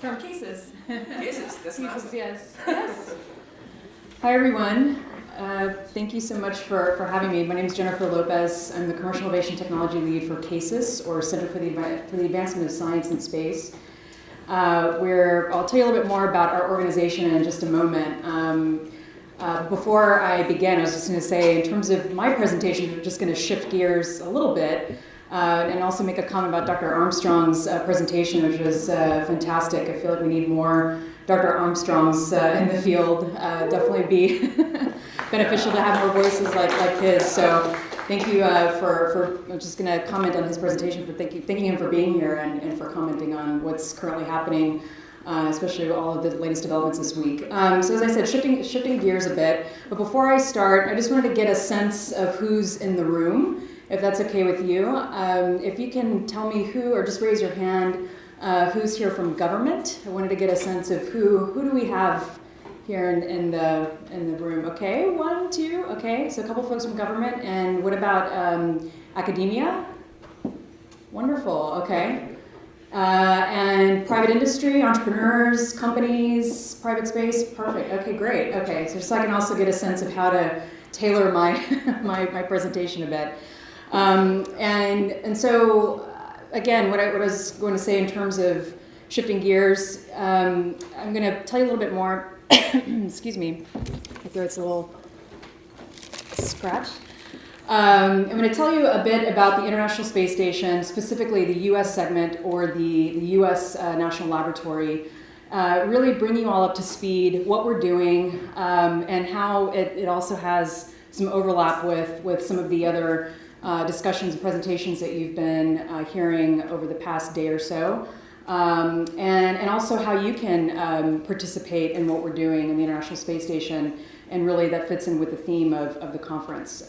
From CASIS. CASIS, that's CASIS, awesome. yes. Yes. Hi, everyone. Thank you so much for having me. My name is Jennifer Lopez. I'm the Commercial Innovation Technology Lead for CASIS, or Center for the Advancement of Science and Space. Where I'll tell you a little bit more about our organization in just a moment. Before I begin, I was just going to say, in terms of my presentation, I'm just going to shift gears a little bit and also make a comment about Dr. Armstrong's presentation, which was fantastic. I feel like we need more Dr. Armstrongs in the field. Definitely be beneficial to have more voices like his. So thank you I'm just going to comment on his presentation, for thanking him for being here and for commenting on what's currently happening, especially all of the latest developments this week. So as I said, shifting gears a bit, but before I start, I just wanted to get a sense of who's in the room, if that's okay with you. If you can tell me who, or just raise your hand, who's here from government. I wanted to get a sense of who do we have here in the room. Okay, 1, 2, okay, so a couple folks from government. And what about academia? Wonderful, okay. And private industry, entrepreneurs, companies, private space, perfect, okay, great, okay. So just so I can also get a sense of how to tailor my my presentation a bit. And so, again, what I was going to say in terms of shifting gears, I'm going to tell you a little bit more. Excuse me, my throat's a little scratched. I'm going to tell you a bit about the International Space Station, specifically the U.S. segment, or the U.S. National Laboratory, really bring you all up to speed, what we're doing, and how it also has some overlap with some of the other discussions and presentations that you've been hearing over the past day or so. And also how you can participate in what we're doing in the International Space Station, and really that fits in with the theme of the conference.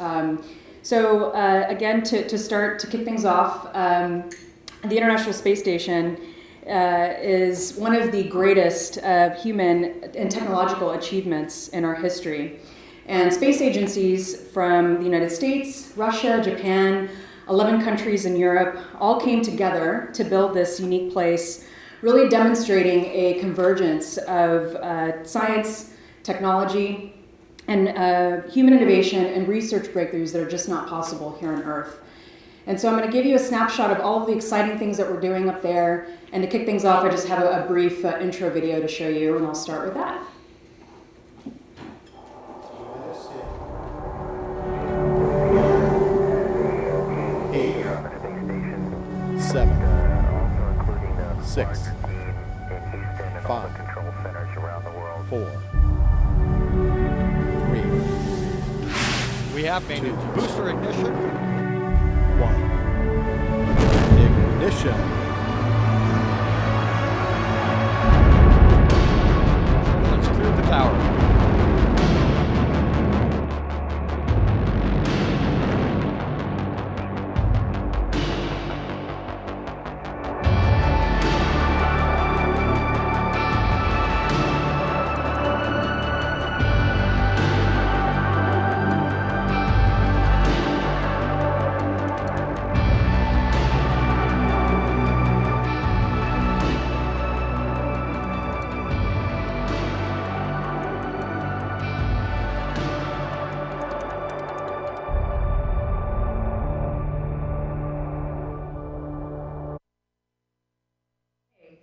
So again, to start, to kick things off, the International Space Station is one of the greatest human and technological achievements in our history. And space agencies from the United States, Russia, Japan, 11 countries in Europe all came together to build this unique place, really demonstrating a convergence of science, technology, and human innovation and research breakthroughs that are just not possible here on Earth. And so I'm going to give you a snapshot of all of the exciting things that we're doing up there. And to kick things off, I just have a brief intro video to show you, and I'll start with that. 7, 6, 5, 4, 3. We have made it to booster ignition. 1. Ignition. Let's clear the tower.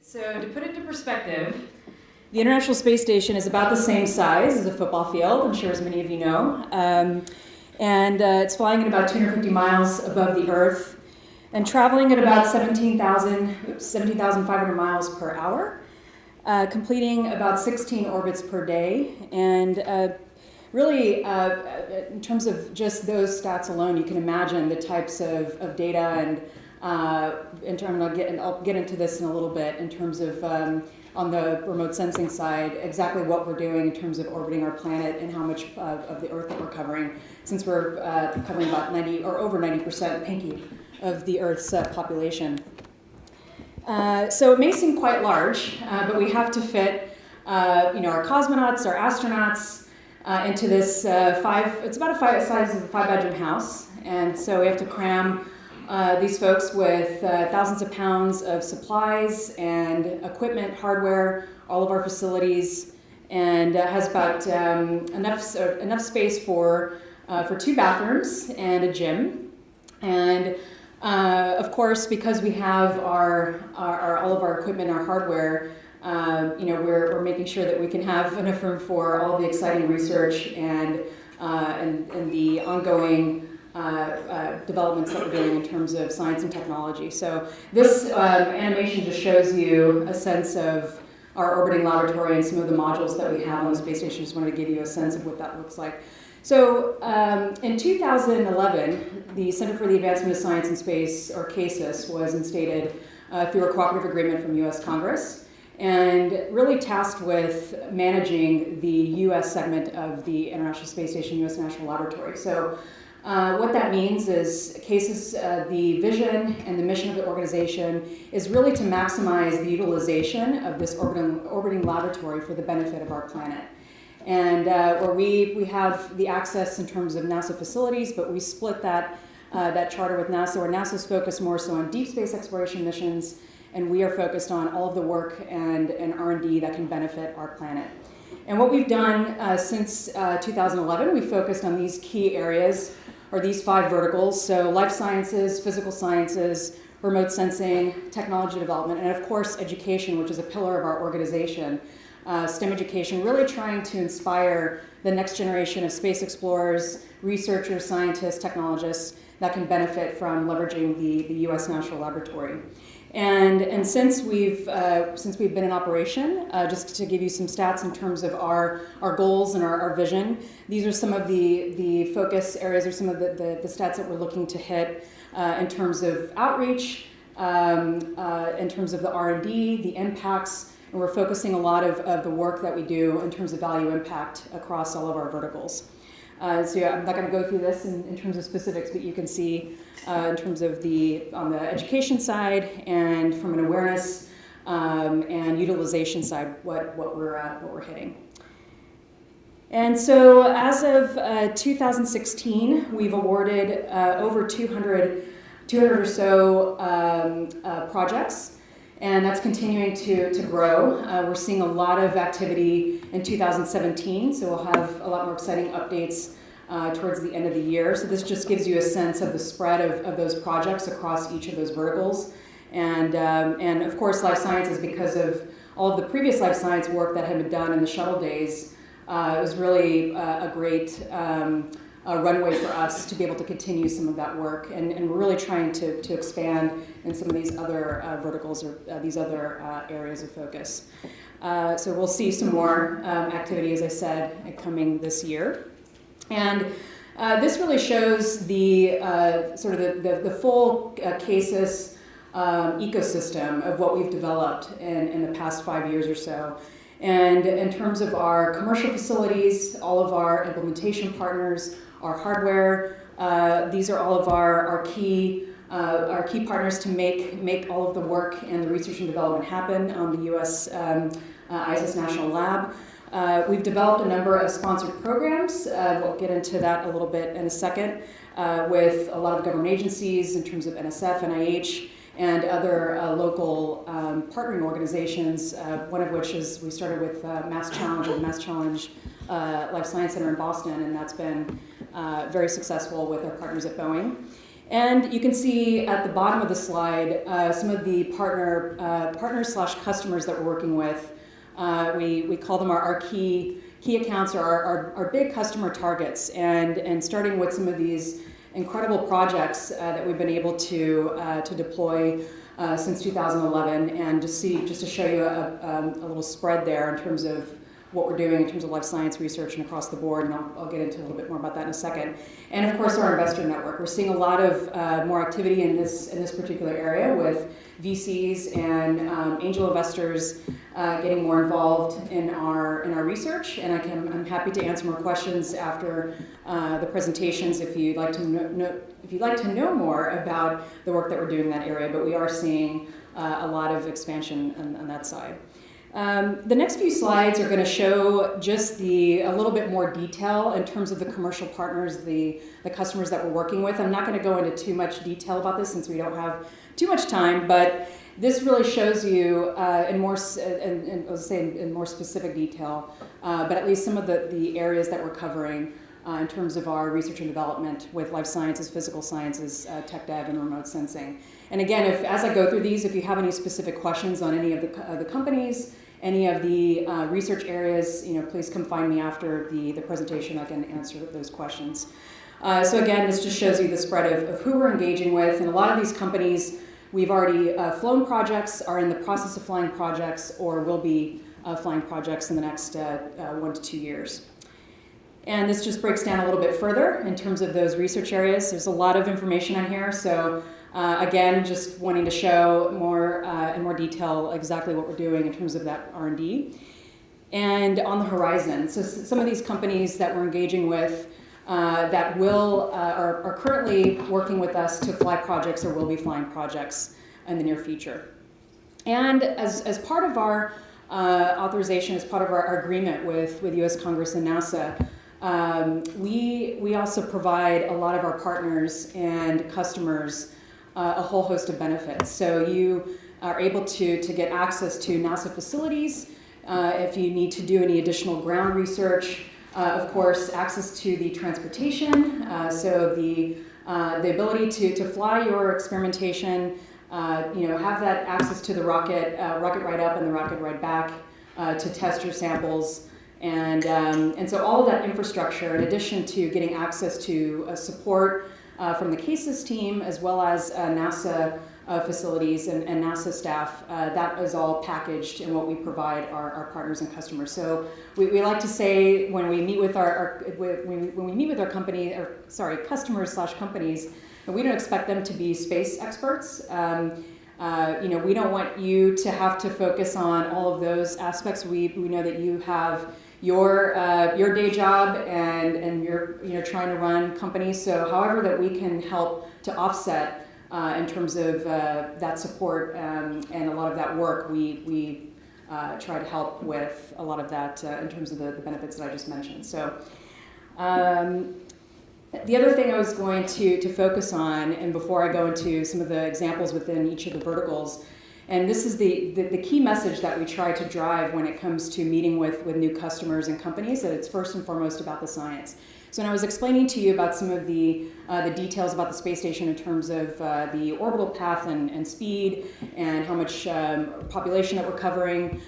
So to put it into perspective, the International Space Station is about the same size as a football field, I'm sure as many of you know. And it's flying at about 250 miles above the Earth and traveling at about 17,500 miles per hour, completing about 16 orbits per day. And really, in terms of just those stats alone, you can imagine the types of data and I'll get into this in a little bit in terms of on the remote sensing side, exactly what we're doing in terms of orbiting our planet and how much of the Earth that we're covering, since we're covering about 90 or over 90% pinky of the Earth's population. So it may seem quite large, but we have to fit our cosmonauts, our astronauts into this it's about a size of a 5-bedroom house, and so we have to cram these folks with thousands of pounds of supplies and equipment, hardware, all of our facilities, and has about enough space for 2 bathrooms and a gym. And of course, because we have all of our equipment, our hardware, we're making sure that we can have enough room for all of the exciting research and the ongoing developments that we're doing in terms of science and technology. So this animation just shows you a sense of our orbiting laboratory and some of the modules that we have on the space station. Just wanted to give you a sense of what that looks like. So in 2011, the Center for the Advancement of Science and Space, or CASIS, was instated through a cooperative agreement from US Congress, and really tasked with managing the US segment of the International Space Station, US National Laboratory. So what that means is CASIS, the vision and the mission of the organization is really to maximize the utilization of this orbiting laboratory for the benefit of our planet. And where we have the access in terms of NASA facilities, but we split that charter with NASA, where NASA's focused more so on deep space exploration missions, and we are focused on all of the work and R&D that can benefit our planet. And what we've done since 2011, we focused on these key areas, or these 5 verticals. So life sciences, physical sciences, remote sensing, technology development, and of course education, which is a pillar of our organization. STEM education, really trying to inspire the next generation of space explorers, researchers, scientists, technologists that can benefit from leveraging the US National Laboratory. And since we've been in operation, just to give you some stats in terms of our goals and our vision, these are some of the focus areas, or some of the stats that we're looking to hit in terms of outreach, in terms of the R&D, the impacts, and we're focusing a lot of the work that we do in terms of value impact across all of our verticals. So yeah, I'm not going to go through this in terms of specifics, but you can see in terms of on the education side and from an awareness and utilization side, what we're hitting. And so as of 2016, we've awarded over 200 or so projects. And that's continuing to grow. We're seeing a lot of activity in 2017, so we'll have a lot more exciting updates towards the end of the year. So this just gives you a sense of the spread of those projects across each of those verticals. And of course, life sciences, because of all of the previous life science work that had been done in the shuttle days, it was really a great runway for us to be able to continue some of that work, and we're really trying to expand in some of these other verticals, or these other areas of focus. So we'll see some more activity, as I said, coming this year. And this really shows the sort of the full CASIS ecosystem of what we've developed in the past 5 years or so. And in terms of our commercial facilities, all of our implementation partners, our hardware, these are all of our key partners to make all of the work and the research and development happen on the US ISS National Lab. We've developed a number of sponsored programs. We'll get into that a little bit in a second, with a lot of government agencies in terms of NSF, NIH, and other local partnering organizations, one of which is we started with Mass Challenge, or the Mass Challenge Life Science Center in Boston, and that's been very successful with our partners at Boeing. And you can see at the bottom of the slide some of the partners/customers that we're working with. We call them our key accounts, or our big customer targets, and starting with some of these incredible projects that we've been able to deploy since 2011, and just to show you a little spread there in terms of what we're doing in terms of life science research and across the board, and I'll get into a little bit more about that in a second. And of course, our investor network. We're seeing a lot of more activity in this particular area, with VCs and angel investors getting more involved in our research. And I'm happy to answer more questions after the presentations if you'd like to know more about the work that we're doing in that area. But we are seeing a lot of expansion on that side. The next few slides are going to show just a little bit more detail in terms of the commercial partners, the customers that we're working with. I'm not going to go into too much detail about this since we don't have too much time, but this really shows you in more specific detail, but at least some of the areas that we're covering in terms of our research and development with life sciences, physical sciences, tech dev, and remote sensing. And again, as I go through these, if you have any specific questions on any of the companies, any of the research areas, please come find me after the presentation. I can answer those questions. So again, this just shows you the spread of who we're engaging with. And a lot of these companies, we've already flown projects, are in the process of flying projects, or will be flying projects in the next 1 to 2 years. And this just breaks down a little bit further in terms of those research areas. There's a lot of information on here. So again, just wanting to show more in more detail exactly what we're doing in terms of that R&D. And on the horizon, so some of these companies that we're engaging with that are currently working with us to fly projects or will be flying projects in the near future. And as part of our authorization, as part of our agreement with US Congress and NASA, we also provide a lot of our partners and customers a whole host of benefits. So you are able to get access to NASA facilities if you need to do any additional ground research. Of course, access to the transportation, so the ability to fly your experimentation, have that access to the rocket ride up and the rocket ride back to test your samples. And so all of that infrastructure, in addition to getting access to support from the CASIS team, as well as NASA facilities and NASA staff, that is all packaged in what we provide our partners and customers. So we like to say when we meet with when we meet with our customers / companies, and we don't expect them to be space experts. We don't want you to have to focus on all of those aspects. We know that you have your day job and you're trying to run companies. So however that we can help to offset in terms of that support and a lot of that work, we try to help with a lot of that in terms of the benefits that I just mentioned. So the other thing I was going to focus on, and before I go into some of the examples within each of the verticals, and this is the key message that we try to drive when it comes to meeting with new customers and companies, that it's first and foremost about the science. So when I was explaining to you about some of the details about the space station in terms of the orbital path and speed and how much population that we're covering,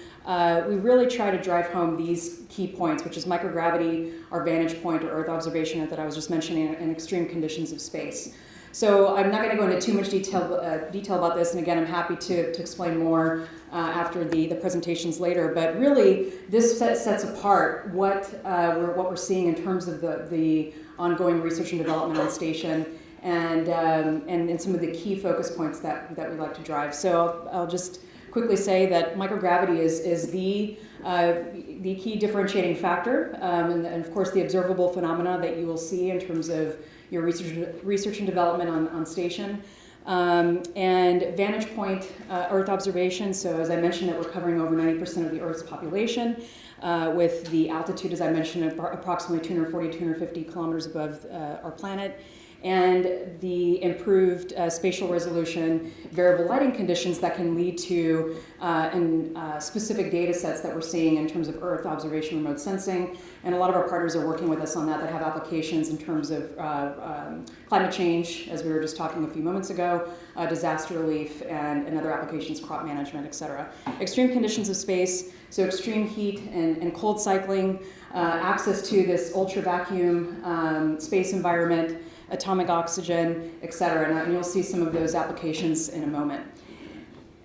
we really try to drive home these key points, which is microgravity, our vantage point or Earth observation that I was just mentioning, and extreme conditions of space. So I'm not going to go into too much detail about this, and again, I'm happy to explain more after the presentations later. But really, this sets apart what we're seeing in terms of the ongoing research and development on station, and some of the key focus points that we like to drive. So I'll just quickly say that microgravity is the key differentiating factor, and of course the observable phenomena that you will see in terms of your research and development on station. And vantage point Earth observation. So as I mentioned, that we're covering over 90% of the Earth's population with the altitude, as I mentioned, approximately 240, 250 kilometers above our planet. And the improved spatial resolution, variable lighting conditions that can lead to specific data sets that we're seeing in terms of Earth observation, remote sensing. And a lot of our partners are working with us on that have applications in terms of climate change, as we were just talking a few moments ago, disaster relief, and other applications, crop management, et cetera. Extreme conditions of space, so extreme heat and cold cycling, access to this ultra vacuum space environment, atomic oxygen, et cetera, and you'll see some of those applications in a moment.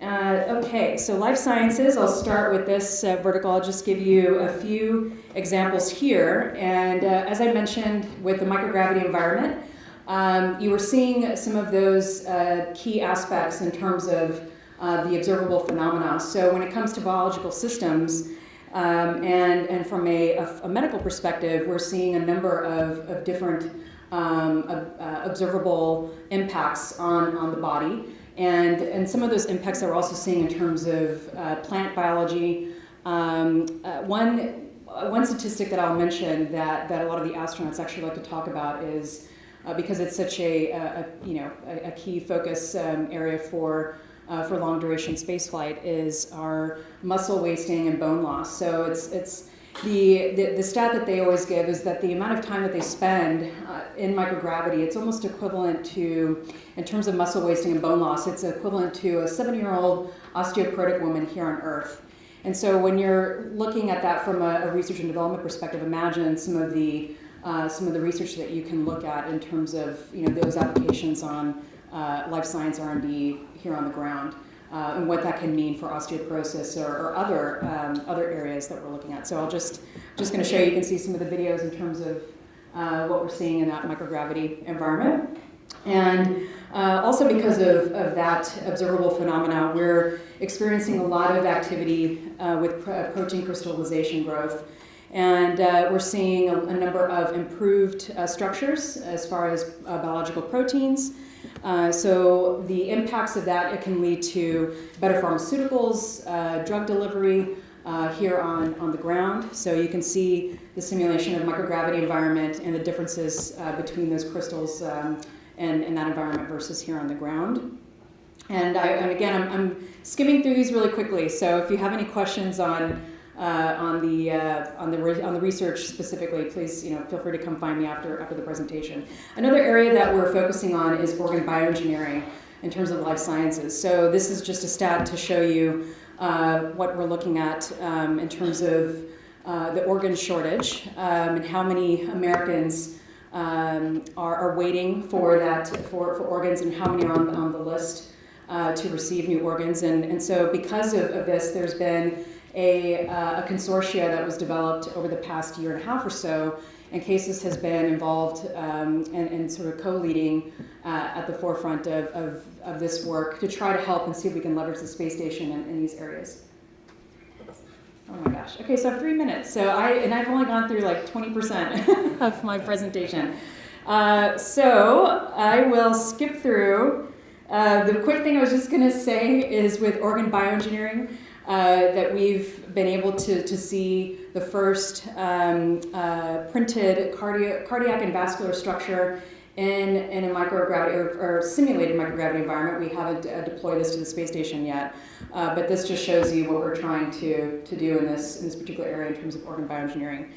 Okay, so life sciences, I'll start with this vertical. I'll just give you a few examples here. And as I mentioned, with the microgravity environment, you were seeing some of those key aspects in terms of the observable phenomena. So when it comes to biological systems, and from a medical perspective, we're seeing a number of different observable impacts on the body, and some of those impacts that we're also seeing in terms of plant biology, One statistic that I'll mention that a lot of the astronauts actually like to talk about is because it's such a key focus area for long duration spaceflight is our muscle wasting and bone loss. So it's the stat that they always give is that the amount of time that they spend in microgravity, it's almost equivalent to, in terms of muscle wasting and bone loss, it's equivalent to a 7-year-old osteoporotic woman here on Earth. And so when you're looking at that from a research and development perspective, imagine some of the research that you can look at in terms of those applications on life science R&D here on the ground, and what that can mean for osteoporosis or other areas that we're looking at. So I'll just going to show you. You can see some of the videos in terms of what we're seeing in that microgravity environment. And also because of that observable phenomena, we're experiencing a lot of activity with protein crystallization growth. And we're seeing a number of improved structures as far as biological proteins. So the impacts of that, it can lead to better pharmaceuticals, drug delivery here on the ground. So you can see the simulation of microgravity environment and the differences between those crystals and that environment versus here on the ground. And again, I'm skimming through these really quickly. So if you have any questions on the research specifically, please feel free to come find me after the presentation. Another area that we're focusing on is organ bioengineering in terms of life sciences. So this is just a stat to show you what we're looking at in terms of the organ shortage and how many Americans are waiting for organs and how many are on the list to receive new organs. And so because of this, there's been a consortia that was developed over the past year and a half or so, and CASIS has been involved and sort of co-leading at the forefront of this work to try to help and see if we can leverage the space station in these areas. Oh my gosh. Okay, so I have 3 minutes. I've only gone through like 20% of my presentation. So I will skip through. The quick thing I was just going to say is with organ bioengineering, that we've been able to see the first printed cardiac and vascular structure in a microgravity or simulated microgravity environment. We haven't deployed this to the space station yet, but this just shows you what we're trying to do in this particular area in terms of organ bioengineering.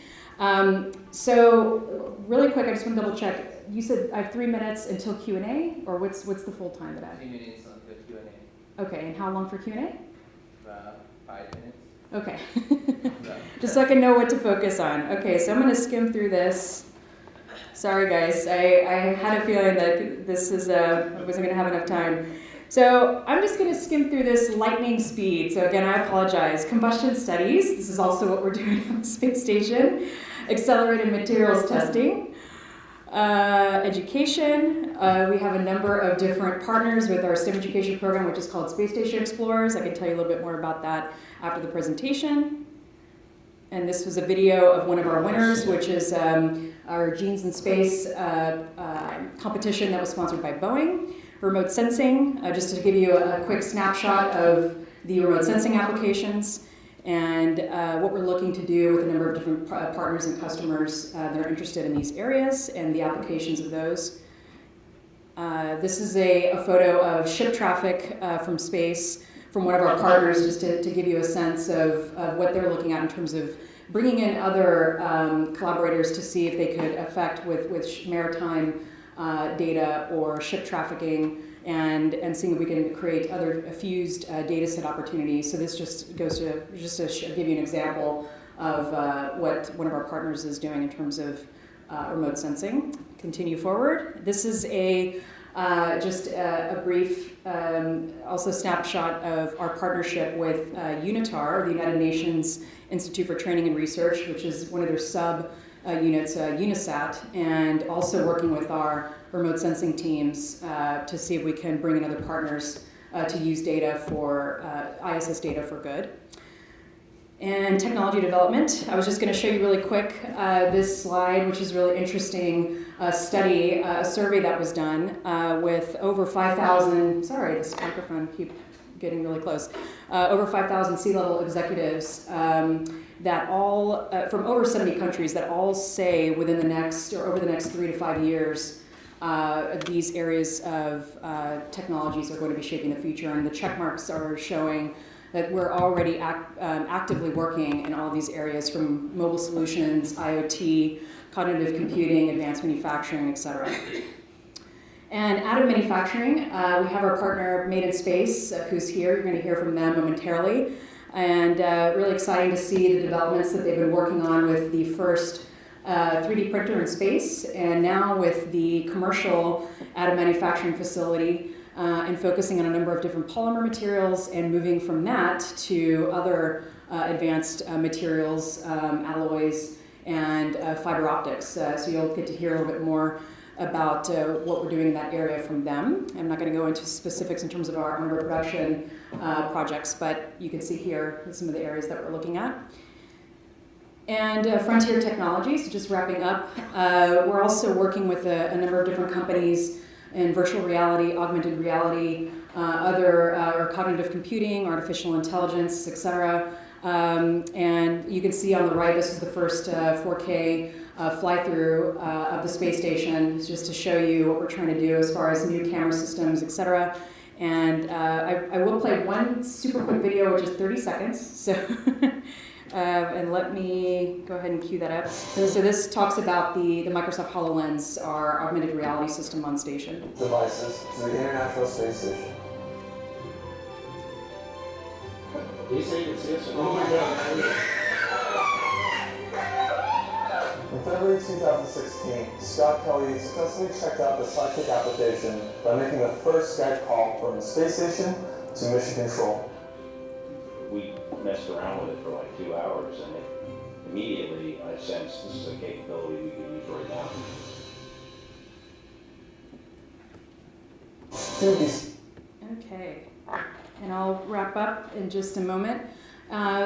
So really quick, I just want to double check. You said I have 3 minutes until Q&A, or what's the full time that I have? 3 minutes until Q&A. Okay, and how long for Q&A? 5 minutes. Okay, just so I can know what to focus on. Okay, so I'm going to skim through this. Sorry guys, I had a feeling that this I wasn't going to have enough time. So I'm just going to skim through this lightning speed. So again, I apologize. Combustion studies, this is also what we're doing on the space station. Accelerated materials testing. Education, we have a number of different partners with our STEM education program, which is called Space Station Explorers. I can tell you a little bit more about that after the presentation. And this was a video of one of our winners, which is our Genes in Space competition that was sponsored by Boeing. Remote sensing, just to give you a quick snapshot of the remote sensing applications and what we're looking to do with a number of different partners and customers that are interested in these areas and the applications of those. This is a photo of ship traffic from space from one of our partners, just to give you a sense of what they're looking at in terms of bringing in other collaborators to see if they could affect with maritime data or ship trafficking, and seeing if we can create other fused data set opportunities. So this just goes to give you an example of what one of our partners is doing in terms of remote sensing. Continue forward. This is just a brief also snapshot of our partnership with UNITAR, the United Nations Institute for Training and Research, which is one of their sub units, UNISAT, and also working with our remote sensing teams to see if we can bring in other partners to use data for ISS data for good. And technology development. I was just going to show you really quick this slide, which is really interesting study, a survey that was done with over 5,000. Sorry, this microphone keep getting really close. Over 5,000 C-level executives that all, from over 70 countries, that all say within the next, or over the next 3 to 5 years, these areas of technologies are going to be shaping the future, and the check marks are showing that we're already actively working in all these areas, from mobile solutions, IoT, cognitive computing, advanced manufacturing, et cetera. And out of manufacturing, we have our partner Made in Space, who's here. You're going to hear from them momentarily. And really exciting to see the developments that they've been working on with the first 3D printer in space, and now with the commercial additive manufacturing facility, and focusing on a number of different polymer materials and moving from that to other advanced materials, alloys, and fiber optics. So you'll get to hear a little bit more about what we're doing in that area from them. I'm not going to go into specifics in terms of our production projects, but you can see here some of the areas that we're looking at. And Frontier Technologies, just wrapping up, we're also working with a number of different companies in virtual reality, augmented reality, other cognitive computing, artificial intelligence, etc. And you can see on the right, this is the first 4K fly-through of the space station, just to show you what we're trying to do as far as new camera systems, etc. And I will play one super quick video, which is 30 seconds. So. And let me go ahead and cue that up. So this talks about the Microsoft HoloLens, our augmented reality system on station. Devices to the International Space Station. You say you can see us? Oh my God. In February 2016, Scott Kelly successfully checked out the Sidekick application by making the first Skype call from the space station to mission control. We messed around with it for like 2 hours, and immediately I sensed this is a capability we could use right now. Okay, and I'll wrap up in just a moment.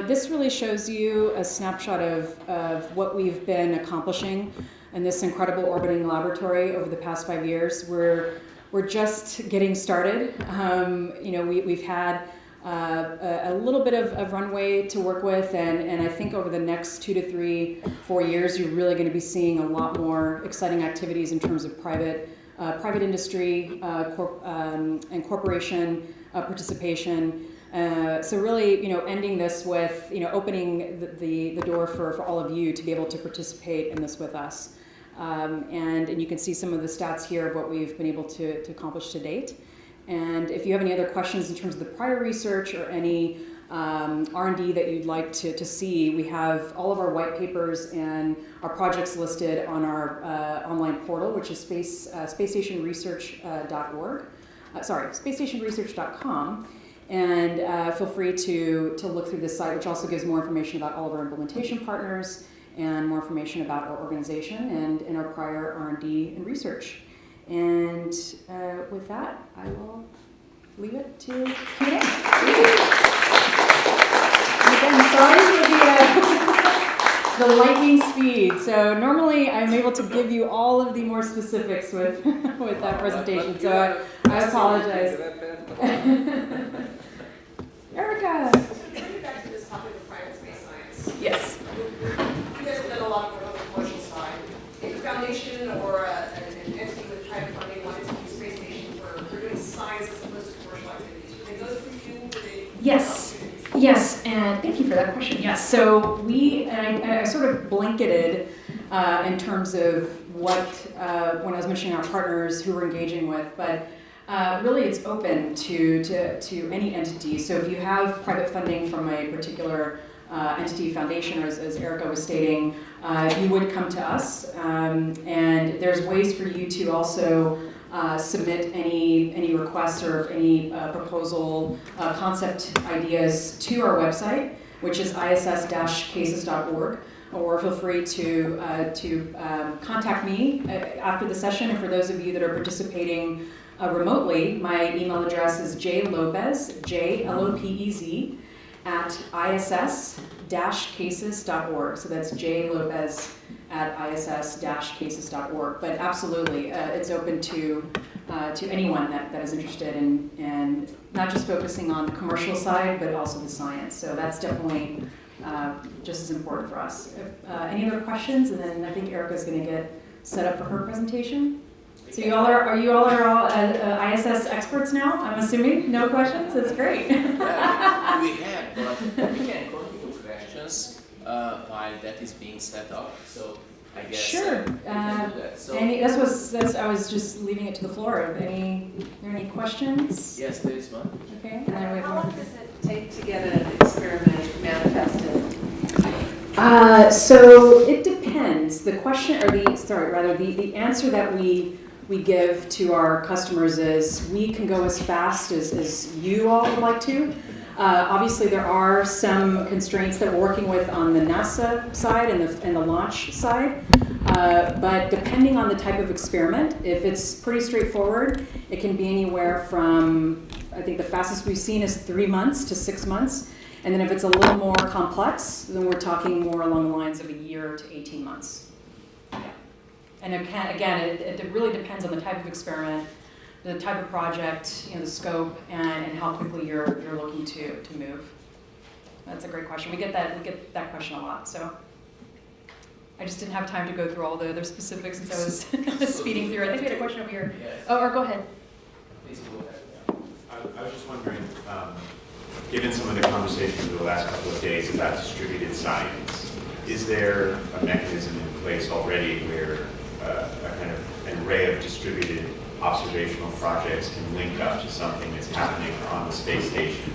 This really shows you a snapshot of what we've been accomplishing in this incredible orbiting laboratory over the past 5 years. We're just getting started. We've had a little bit of runway to work with, and I think over the next 2 to 3, 4 years, you're really going to be seeing a lot more exciting activities in terms of private industry and corporation participation. So really, ending this with, opening the door for all of you to be able to participate in this with us. And you can see some of the stats here of what we've been able to accomplish to date. And if you have any other questions in terms of the prior research or any R&D that you'd like to see, we have all of our white papers and our projects listed on our online portal, which is spacestationresearch.org. Spacestationresearch.com. And feel free to look through this site, which also gives more information about all of our implementation partners and more information about our organization and our prior R&D and research. And with that, I will leave it to Q&A. Again, sorry for the lightning speed. So normally I'm able to give you all of the more specifics with that presentation. So I apologize. Erica. So getting back to this topic of private space science. Yes. You guys have done a lot of work on the commercial side. If a foundation or an entity with private funding wanted to use space station for doing science as opposed to commercial activities, would they go through you? Would they Yes, and thank you for that question. Yes, so I sort of blanketed in terms of what, when I was mentioning our partners who we're engaging with, but really it's open to any entity. So if you have private funding from a particular entity, foundation, or as Erica was stating, you would come to us, and there's ways for you to also submit any requests or any proposal concept ideas to our website, which is ISS-casis.org, or feel free to contact me after the session. And for those of you that are participating remotely, my email address is jlopez, JLOPEZ, at ISS-casis.org. So that's jlopez at ISS-casis.org. But absolutely, it's open to to anyone that is interested in, and not just focusing on the commercial side, but also the science. So that's definitely just as important for us. Any other questions? And then I think Erica's going to get set up for her presentation. So you all are ISS experts now, I'm assuming? No questions? That's great. We have, but we can continue questions while that is being set up. So I guess Sure. we can do that. So I was just leaving it to the floor. Are there any questions? yes, there is one. Okay. And then we have How one. long does it take to get an experiment manifested? So it depends. The question, or the answer that we give to our customers is we can go as fast as you all would like to. Obviously, there are some constraints that we're working with on the NASA side and the launch side. But depending on the type of experiment, if it's pretty straightforward, it can be anywhere from, I think the fastest we've seen is 3 months to 6 months. And then if it's a little more complex, then we're talking more along the lines of a year to 18 months. Yeah. And it really depends on the type of experiment, the type of project, the scope, and how quickly you're looking to move. That's a great question. We get that question a lot. So I just didn't have time to go through all the other specifics since I was speeding through. I think we had a question over here. Yes. Oh, or go ahead. Please go ahead. I was just wondering, given some of the conversations over the last couple of days about distributed science, is there a mechanism in place already where a kind of an array of distributed observational projects can link up to something that's happening on the space station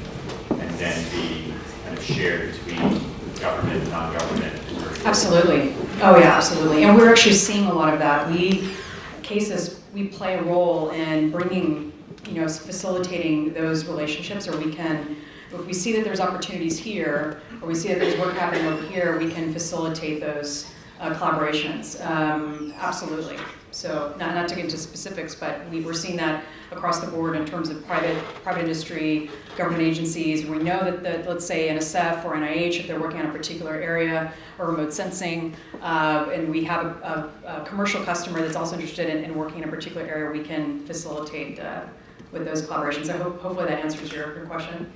and then be kind of shared between government, non-government, commercial? Absolutely. Oh yeah, absolutely. And we're actually seeing a lot of that. We play a role in bringing, facilitating those relationships, or if we see that there's opportunities here, or we see that there's work happening over here, we can facilitate those collaborations. Absolutely. So not to get into specifics, but we're seeing that across the board in terms of private industry, government agencies. We know that let's say NSF or NIH, if they're working on a particular area or remote sensing, and we have a commercial customer that's also interested in working in a particular area, we can facilitate with those collaborations. So hopefully that answers your question.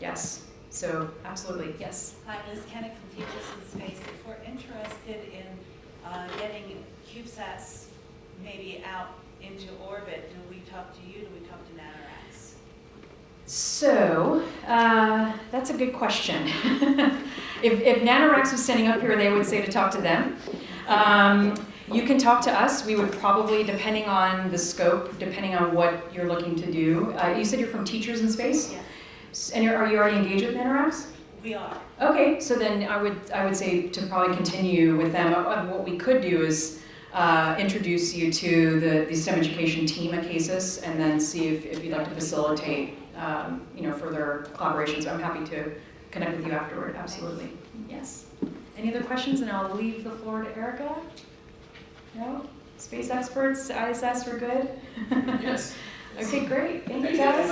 Yes. So absolutely, yes. Hi, Liz Kennick from Teachers in Space. If we're interested in getting CubeSats maybe out into orbit, do we talk to you? Do we talk to NanoRacks? So that's a good question. If NanoRacks was standing up here, they would say to talk to them. You can talk to us. We would probably, depending on the scope, depending on what you're looking to do. You said you're from Teachers in Space? Yes. And are you already engaged with NanoRacks? We are. Okay, so then I would say to probably continue with them. What we could do is introduce you to the STEM education team at CASIS, and then see if you'd like to facilitate further collaborations. I'm happy to connect with you afterward. Absolutely. Yes. Any other questions? And I'll leave the floor to Erica. No? Space experts, ISS, we're good? Yes. Okay, great. Thank you guys.